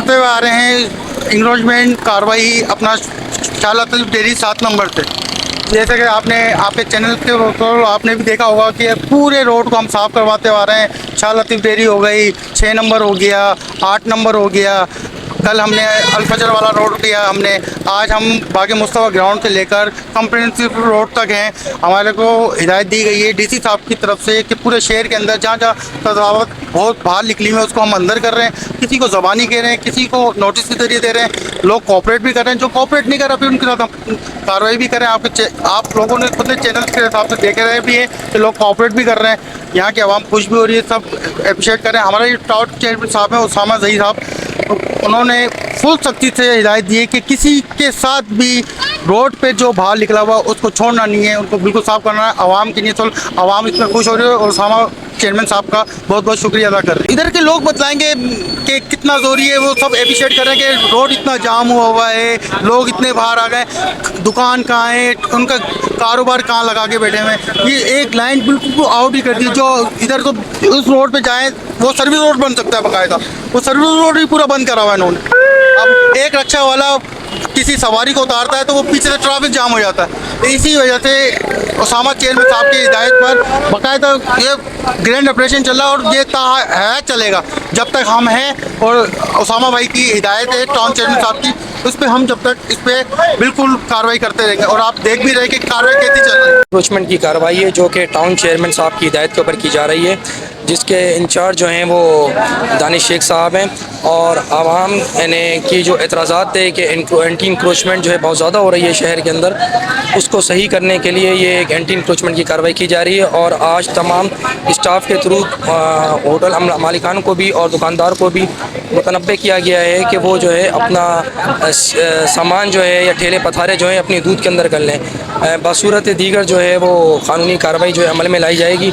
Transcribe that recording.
करते हुए आ रहे हैं इंक्रोचमेंट कार्रवाई अपना शाह लतीफ़ डेयरी 7 नंबर से। जैसे कि आपने आपके चैनल के तो आपने भी देखा होगा कि पूरे रोड को हम साफ़ करवाते आ रहे हैं। शाह लतीफ़ डेयरी हो गई, 6 नंबर हो गया, 8 नंबर हो गया, कल हमने अलफजर वाला रोड किया हमने, आज हम बाकी मुस्तफ़ा ग्राउंड से लेकर कम्प्रिहेंसिव रोड तक हैं। हमारे को हिदायत दी गई है डीसी साहब की तरफ से कि पूरे शहर के अंदर जहाँ जहाँ तजावत बहुत बाहर निकली हुई है उसको हम अंदर कर रहे हैं। किसी को ज़बानी कह रहे हैं, किसी को नोटिस के जरिए दे रहे हैं। लोग कोऑपरेट भी कर रहे हैं, जो कोऑपरेट नहीं कर रहे फिर उनके साथ हम कार्रवाई भी करें। आप लोगों ने खुद चैनल के हिसाब से देख रहे भी हैं कि लोग कोऑपरेट भी कर रहे हैं। यहाँ की आवाम खुश भी हो रही है, सब अप्रिशिएट करें। हमारे जो टाउन चेयरमैन साहब हैं उसामा जही साहब, उन्होंने फुल सख्ती से हिदायत दी है कि किसी के साथ भी रोड पे जो बाहर निकला हुआ उसको छोड़ना नहीं है, उनको बिल्कुल साफ़ करना है। आवाम की नहीं, तो आवाम इसमें खुश हो रही है और उसामा चेयरमैन साहब का बहुत बहुत शुक्रिया अदा कर रहे हैं। इधर के लोग बताएंगे कि कितना ज़रूरी है, वो सब अप्रिशिएट कर रहे हैं कि रोड इतना जाम हुआ है, लोग इतने बाहर आ गए, दुकान कहाँ है, उनका कारोबार कहाँ लगा के बैठे हुए हैं। ये एक लाइन बिल्कुल आउट ही कर दी, जो इधर तो उस रोड पे जाए वो सर्विस रोड बन सकता है बाकायदा, वो सर्विस रोड भी पूरा बंद करा हुआ है इन्होंने। अब एक रिक्शा वाला किसी सवारी को उतारता है तो वो पीछे से ट्रैफिक जाम हो जाता है। तो इसी वजह से उसामा चेयरमैन साहब की हिदायत पर बाकायदा ये ग्रैंड ऑपरेशन चल रहा है और ये है चलेगा जब तक हम हैं। और उसामा भाई की हिदायत है टाउन चेयरमैन साहब की, उस पर हम जब तक इस पर बिल्कुल कार्रवाई करते रहेंगे। और आप देख भी रहे कि कार्रवाई कैसी चल रही है। इंक्रोचमेंट की कार्रवाई है जो कि टाउन चेयरमैन साहब की हिदायत के ऊपर की जा रही है, जिसके इंचार्ज जो हैं वो दानिश शेख साहब हैं। और आवाम यानी की जो एतराज़ात थे कि एंटी इंक्रोचमेंट जो है बहुत ज़्यादा हो रही है शहर के अंदर, उसको सही करने के लिए ये एक एंटी इंक्रोचमेंट की कार्रवाई की जा रही है। और आज तमाम स्टाफ के थ्रू होटल मालिकान को भी और दुकानदार को भी मुतनब्बे किया गया है कि वो जो है अपना सामान जो है या ठेले पथारे जो है अपनी दूध के अंदर कर लें। बसूरत दीगर जो है वो कानूनी कार्रवाई जो है अमल में लाई जाएगी।